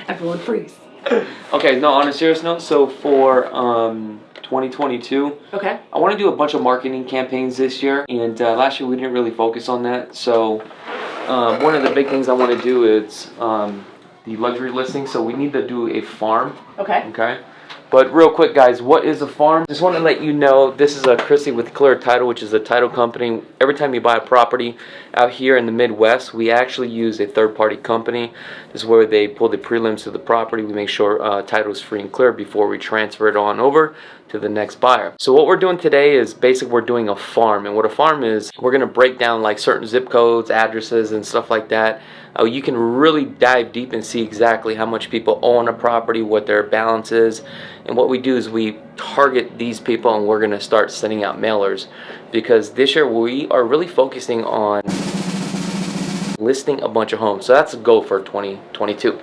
Everyone freeze. Okay, no, on a serious note, so for 2022, okay, I want to do a bunch of marketing campaigns this year, and last year we didn't really focus on that. So one of the big things I want to do is the luxury listing. So we need to do a farm. okay. Okay. But real quick, guys, what is a farm? Just want to let you know, this is Christy with Clear Title, which is a title company. Every time you buy a property out here in the Midwest, we actually use a third-party company. This is where they pull the prelims to the property. We make sure title is free and clear before we transfer it on over to the next buyer. So what we're doing today is basically we're doing a farm. And what a farm is, we're going to break down like certain zip codes, addresses, and stuff like that. You can really dive deep and see exactly how much people own a property, what their balance is. And what we do is we target these people, and we're going to start sending out mailers, because this year we are really focusing on listing a bunch of homes. So that's a goal for 2022.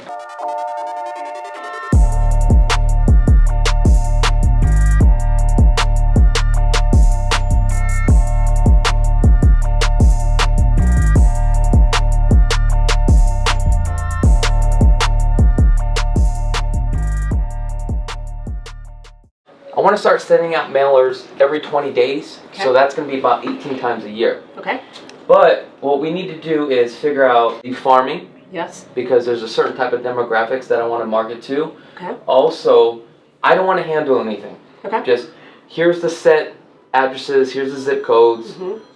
I want to start sending out mailers every 20 days, okay. So that's going to be about 18 times a year. Okay. But what we need to do is figure out the farming. Yes. Because there's a certain type of demographics that I want to market to. Okay. Also, I don't want to handle anything. Okay. Just, here's the set addresses, here's the zip codes.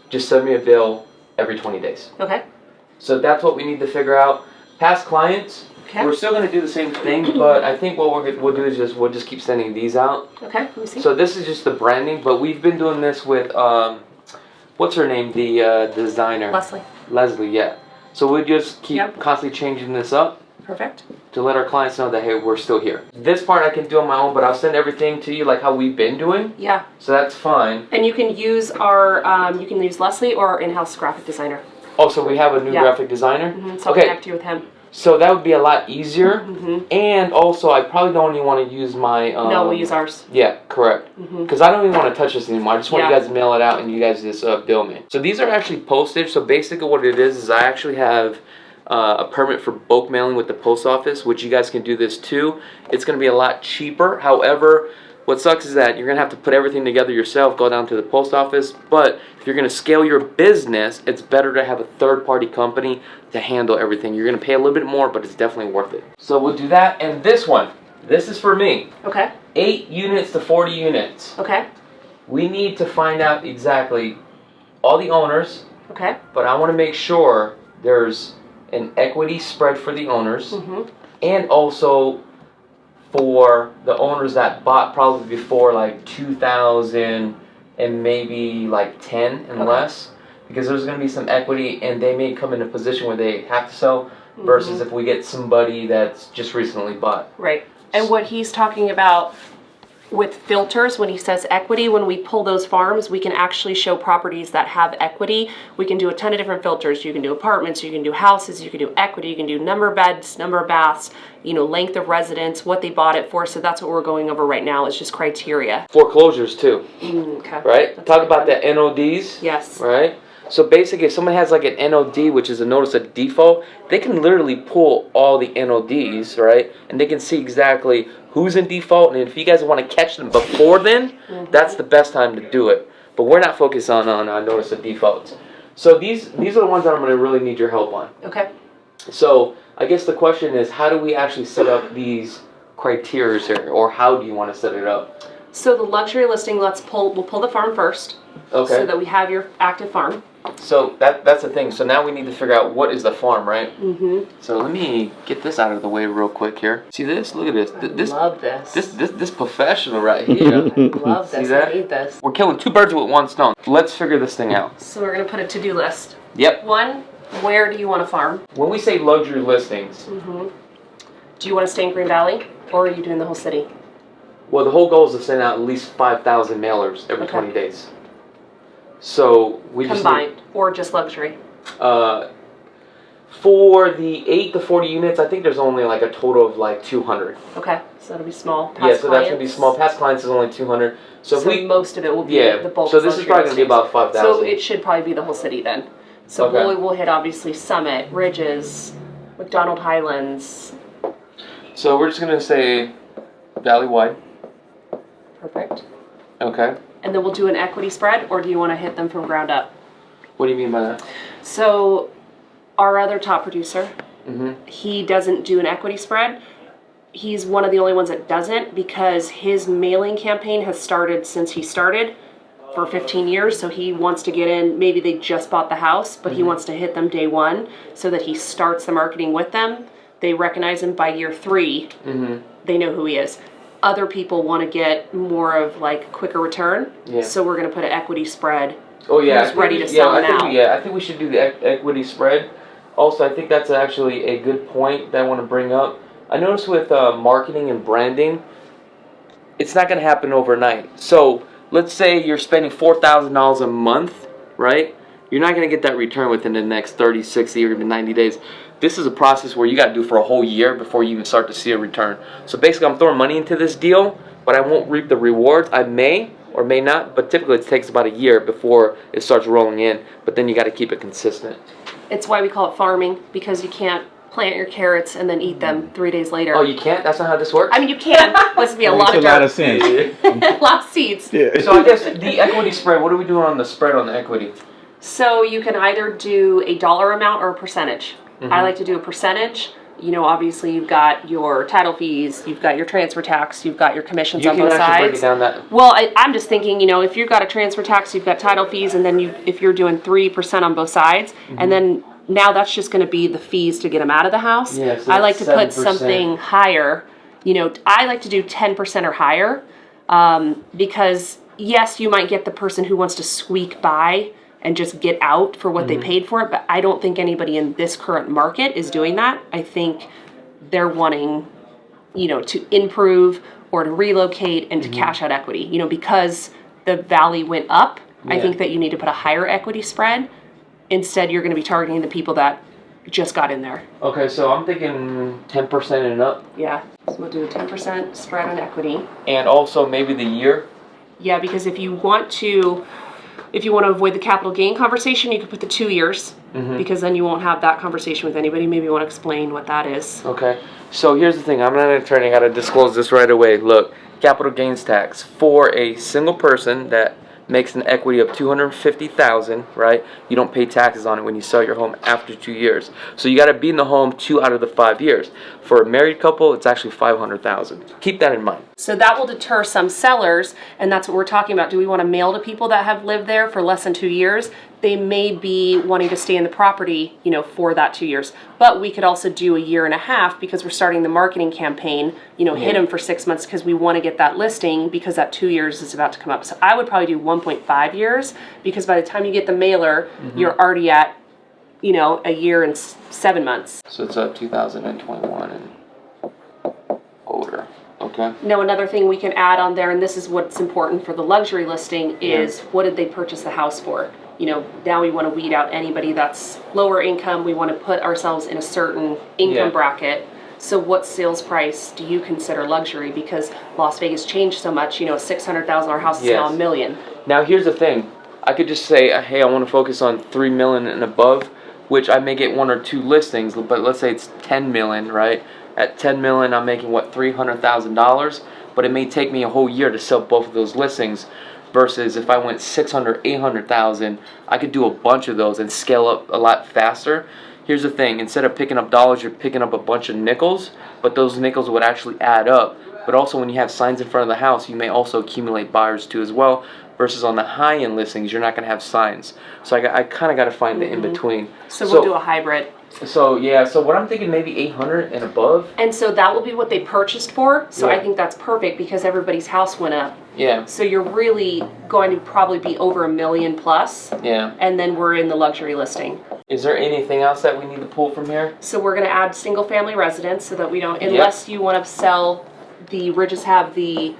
Just send me a bill every 20 days. Okay. So that's what we need to figure out. Past clients. Okay. We're still going to do the same thing, but I think what we'll do is we'll just keep sending these out. Okay, let me see. So this is just the branding, but we've been doing this with, what's her name, the designer? Leslie. Leslie, yeah. So we just keep constantly changing this up. Perfect. To let our clients know that, hey, we're still here. This part I can do on my own, but I'll send everything to you like how we've been doing. Yeah. So that's fine. And you can use our, you can use Leslie or our in-house graphic designer. Oh, so we have a new graphic designer? So I'll connect you with him. So that would be a lot easier, and also I probably don't even want to use my... no, we'll use ours. Yeah, correct. Because I don't even want to touch this anymore. I just want you guys to mail it out and you guys just bill me. So these are actually postage. So basically what it is I actually have a permit for bulk mailing with the post office, which you guys can do this too. It's going to be a lot cheaper. However, what sucks is that you're going to have to put everything together yourself, go down to the post office. But if you're going to scale your business, it's better to have a third-party company to handle everything. You're going to pay a little bit more, but it's definitely worth it. So we'll do that. And this one, this is for me. Okay. 8 units to 40 units. Okay. We need to find out exactly all the owners. Okay. But I want to make sure there's an equity spread for the owners. And also for the owners that bought probably before like 2000 and maybe like 10 and less, because there's going to be some equity and they may come in a position where they have to sell versus if we get somebody that's just recently bought. Right. And what he's talking about with filters, when he says equity, when we pull those farms, we can actually show properties that have equity. We can do a ton of different filters. You can do apartments, you can do houses, you can do equity, you can do number of beds, number of baths, you know, length of residence, what they bought it for. So that's what we're going over right now. It's just criteria. Foreclosures too. Okay. Right? Talk about the NODs. Yes. Right? So basically, if someone has like an NOD, which is a notice of default, they can literally pull all the NODs, right? And they can see exactly who's in default. And if you guys want to catch them before then, that's the best time to do it. But we're not focused on notice of defaults. So these are the ones that I'm going to really need your help on. Okay. So I guess the question is, how do we actually set up these criteria here? Or how do you want to set it up? So the luxury listing, we'll pull the farm first. Okay. So that we have your active farm. So that's the thing. So now we need to figure out what is the farm, right? So let me get this out of the way real quick here. See this? Look at this. I love this. This professional right here. I love this. See that? I need this. We're killing 2 birds with 1 stone. Let's figure this thing out. So we're gonna put a to-do list. Yep. 1, where do you want to farm? When we say luxury listings, do you want to stay in Green Valley, or are you doing the whole city? Well, the whole goal is to send out at least 5,000 mailers every 20 days. So we combined or just luxury? For the 8 to 40 units, I think there's only like a total of like 200. Okay, so that'll be small. Past so that's gonna be small. Past clients is only 200. So if most of it will be the bulk. So this is probably gonna be about 5,000. So it should probably be the whole city then. So we'll hit obviously Summit, Ridges, McDonald Highlands. So we're just gonna say valley-wide. Perfect. Okay. And then we'll do an equity spread, or do you want to hit them from ground up? What do you mean by that? So our other top producer, he doesn't do an equity spread. He's one of the only ones that doesn't, because his mailing campaign has started since he started for 15 years. So he wants to get in, maybe they just bought the house, but he wants to hit them day one so that he starts the marketing with them. They recognize him by year 3. They know who he is. Other people want to get more of like quicker return. Yeah. So we're going to put an equity spread. Oh yeah. Who's ready to sell now. I think we should do the equity spread. Also, I think that's actually a good point that I want to bring up. I noticed with marketing and branding, it's not going to happen overnight. So let's say you're spending $4,000 a month, right? You're not going to get that return within the next 30, 60, or even 90 days. This is a process where you got to do for a whole year before you even start to see a return. So basically, I'm throwing money into this deal, but I won't reap the rewards. I may or may not, but typically it takes about a year before it starts rolling in. But then you got to keep it consistent. It's why we call it farming, because you can't plant your carrots and then eat them 3 days later. Oh, you can't? That's not how this works? I mean, you can. Must be a lot of dirt. Makes a lot of sense. A lot of seeds. Yeah. So I guess the equity spread, what are we doing on the spread on the equity? So you can either do a dollar amount or a percentage. I like to do a percentage. You know, obviously you've got your title fees, you've got your transfer tax, you've got your commissions on both sides. You can actually break it down that. Well, I'm just thinking, you know, if you've got a transfer tax, you've got title fees, and then if you're doing 3% on both sides, and then now that's just going to be the fees to get them out of the house. Yeah, so I like to put 7%. something higher. You know, I like to do 10% or higher, because yes, you might get the person who wants to squeak by and just get out for what they paid for it, but I don't think anybody in this current market is doing that. I think they're wanting, you know, to improve or to relocate and to cash out equity. You know, because the valley went up, I think that you need to put a higher equity spread. Instead, you're going to be targeting the people that just got in there. Okay, so I'm thinking 10% and up. Yeah, so we'll do a 10% spread on equity. And also maybe the year. Yeah, because if you want to avoid the capital gain conversation, you could put the 2 years, because then you won't have that conversation with anybody. Maybe you want to explain what that is. Okay, so here's the thing. I'm not an attorney. I got to disclose this right away. Look, capital gains tax for a single person that makes an equity of $250,000, right? You don't pay taxes on it when you sell your home after 2 years. So you got to be in the home 2 out of the 5 years. For a married couple, it's actually $500,000. Keep that in mind. So that will deter some sellers, and that's what we're talking about. Do we want to mail to people that have lived there for less than 2 years? They may be wanting to stay in the property, you know, for that 2 years. But we could also do a year and a half, because we're starting the marketing campaign, you know, hit them for 6 months because we want to get that listing, because that 2 years is about to come up. So I would probably do 1.5 years, because by the time you get the mailer, you're already at, you know, a year and 7 months. So it's 2021 and older. Okay. Now, another thing we can add on there, and this is what's important for the luxury listing, is what did they purchase the house for? You know, now we want to weed out anybody that's lower income. We want to put ourselves in a certain income bracket. So what sales price do you consider luxury? Because Las Vegas changed so much. You know, a $600,000 house is now $1 million. Now here's the thing. I could just say, hey, I want to focus on $3 million and above, which I may get 1 or 2 listings, but let's say it's $10 million, right? At $10 million, I'm making, what, $300,000? But it may take me a whole year to sell both of those listings. Versus if I went 600, 800,000, I could do a bunch of those and scale up a lot faster. Here's the thing, instead of picking up dollars, you're picking up a bunch of nickels, but those nickels would actually add up. But also when you have signs in front of the house, you may also accumulate buyers too as well. Versus on the high-end listings, you're not going to have signs. So I kind of got to find the in-between. So we'll do a hybrid. So yeah, so what I'm thinking, maybe 800 and above. And so that will be what they purchased for. So I think that's perfect, because everybody's house went up. Yeah. So you're really going to probably be over $1 million plus. Yeah. And then we're in the luxury listing. Is there anything else that we need to pull from here? So we're going to add single family residence, so that we don't, unless you want to sell just have the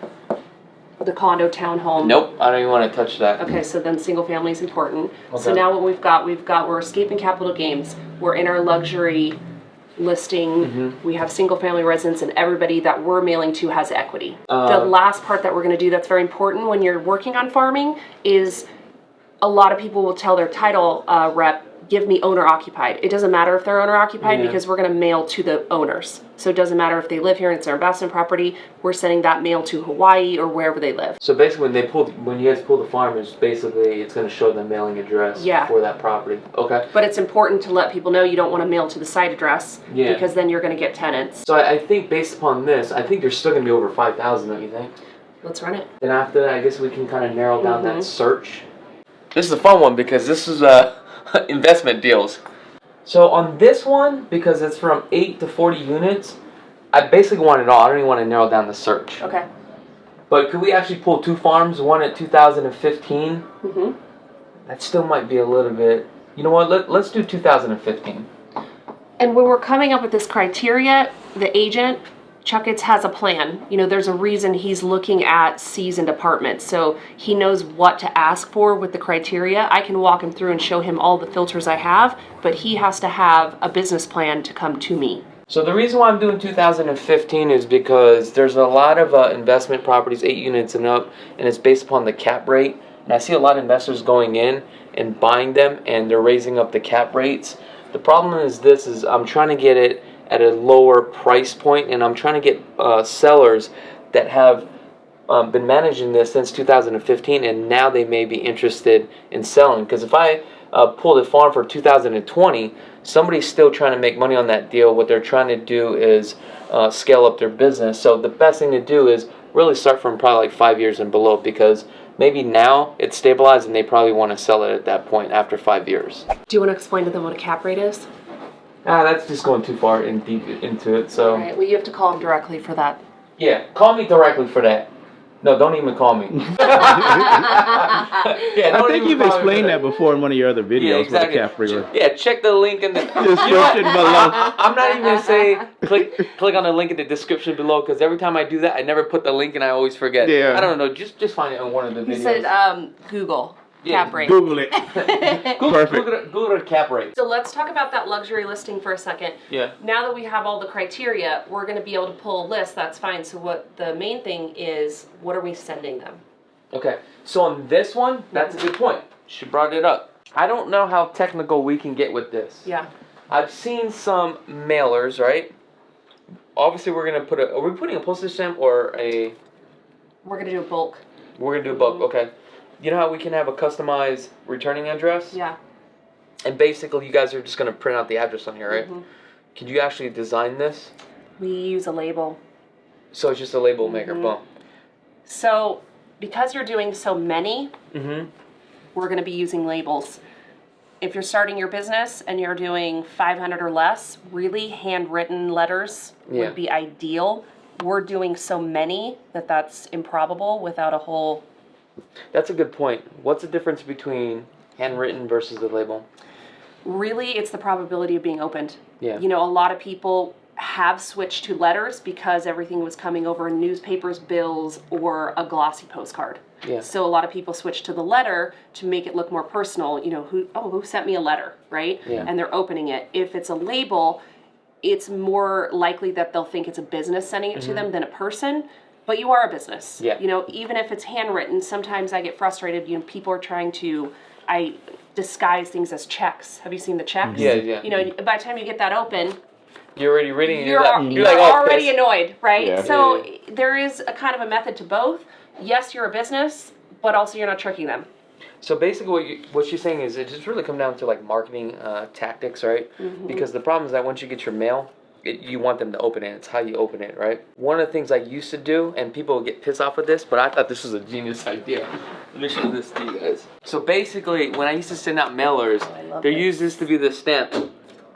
condo townhome. Nope, I don't even want to touch that. Okay, so then single family is important. Okay. So now what we're escaping capital gains. We're in our luxury listing. We have single family residents, and everybody that we're mailing to has equity. The last part that we're going to do that's very important when you're working on farming is a lot of people will tell their title rep, give me owner occupied. It doesn't matter if they're owner occupied because we're going to mail to the owners. So it doesn't matter if they live here and it's their investment property. We're sending that mail to Hawaii or wherever they live. So basically, when you guys pull the farm, it's going to show the mailing address for that property. Okay. But it's important to let people know you don't want to mail to the site address because then you're going to get tenants. So I think based upon this, I think you're still going to be over 5,000, don't you think? Let's run it. Then after that, I guess we can kind of narrow down that search. This is a fun one because this is investment deals. So on this one, because it's from 8 to 40 units, I basically want it all. I don't even want to narrow down the search. Okay. But could we actually pull 2 farms, one at 2015? That still might be a little bit... You know what, let's do 2015. And when we're coming up with this criteria, the agent, Chakits, has a plan. You know, there's a reason he's looking at seasoned apartments. So he knows what to ask for with the criteria. I can walk him through and show him all the filters I have, but he has to have a business plan to come to me. So the reason why I'm doing 2015 is because there's a lot of investment properties, 8 units and up, and it's based upon the cap rate. And I see a lot of investors going in and buying them, and they're raising up the cap rates. The problem is I'm trying to get it at a lower price point, and I'm trying to get sellers that have been managing this since 2015, and now they may be interested in selling. Because if I pull the farm for 2020, somebody's still trying to make money on that deal. What they're trying to do is scale up their business. So the best thing to do is really start from probably like 5 years and below, because maybe now it's stabilized and they probably want to sell it at that point after 5 years. Do you want to explain to them what a cap rate is? That's just going too far in deep into it. So. All right. Well, you have to call him directly for that. Yeah, call me directly for that. No, don't even call me. I think you've explained that before in one of your other videos. Yeah, exactly. With the cap rate. Yeah, check the link in the description below. I'm not even gonna say click on the link in the description below, because every time I do that, I never put the link and I always forget. Yeah. I don't know. Just find it on one of the videos. He said Google. Cap rate. Google it. Perfect. Google the cap rate. So let's talk about that luxury listing for a second. Yeah. Now that we have all the criteria, we're going to be able to pull a list. That's fine. So what the main thing is, what are we sending them? Okay. So on this one, that's a good point. She brought it up. I don't know how technical we can get with this. Yeah. I've seen some mailers, right? Obviously, we're going to put are we putting a postage stamp or a... We're going to do a bulk. We're going to do a bulk, okay. You know how we can have a customized returning address? Yeah. And basically, you guys are just going to print out the address on here, right? Can you actually design this? We use a label. So it's just a label maker, boom. So because you're doing so many, we're going to be using labels. If you're starting your business and you're doing 500 or less, really handwritten letters would be ideal. We're doing so many that that's improbable without a whole... That's a good point. What's the difference between handwritten versus the label? Really, it's the probability of being opened. Yeah. You know, a lot of people have switched to letters because everything was coming over in newspapers, bills, or a glossy postcard. Yeah. So a lot of people switch to the letter to make it look more personal. You know, who sent me a letter, right? Yeah. And they're opening it. If it's a label, it's more likely that they'll think it's a business sending it to them than a person. But you are a business. Yeah. You know, even if it's handwritten, sometimes I get frustrated. You know, people are trying to, disguise things as checks. Have you seen the checks? Yeah, yeah. You know, by the time you get that open, you're already reading it. you're like, already annoyed, right? Yeah. So there is a kind of a method to both. Yes, you're a business, but also you're not tricking them. So basically what she's saying is it just really come down to like marketing tactics, right? Because the problem is that once you get your mail, you want them to open it. It's how you open it, right? One of the things I used to do, and people get pissed off with this, but I thought this was a genius idea. Let me show this to you guys. So basically, when I used to send out mailers, they used this to be the stamp.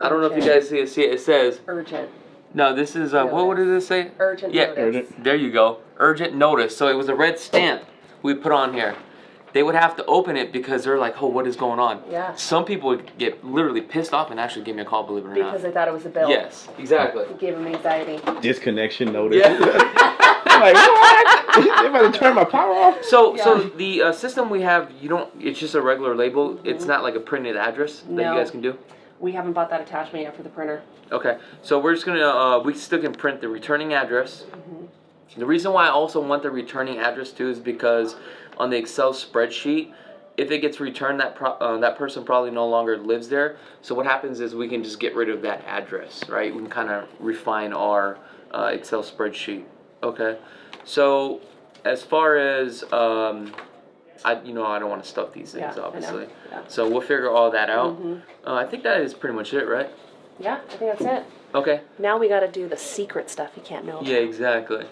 I don't know if you guys see it. It says... Urgent. No, this is... what did it say? Urgent notice. Urgent. There you go. Urgent notice. So it was a red stamp we put on here. They would have to open it because they're like, oh, what is going on? Yeah. Some people would get literally pissed off and actually give me a call, believe it or not. Because they thought it was a bill. Yes, exactly. It gave them anxiety. Disconnection notice. Yeah. I'm like, what? They're about to turn my power off? So the system we have, it's just a regular label. It's not like a printed address that you guys can do? We haven't bought that attachment yet for the printer. Okay, so we're just gonna, we still can print the returning address. The reason why I also want the returning address too is because on the Excel spreadsheet, if it gets returned, that person probably no longer lives there. So what happens is we can just get rid of that address, right? We can kind of refine our Excel spreadsheet. Okay. So as far as I don't want to stuff these things, Yeah, I know. obviously. Yeah. So we'll figure all that out. I think that is pretty much it, right? Yeah, I think that's it. Okay. Now we got to do the secret stuff you can't know about. Yeah, exactly.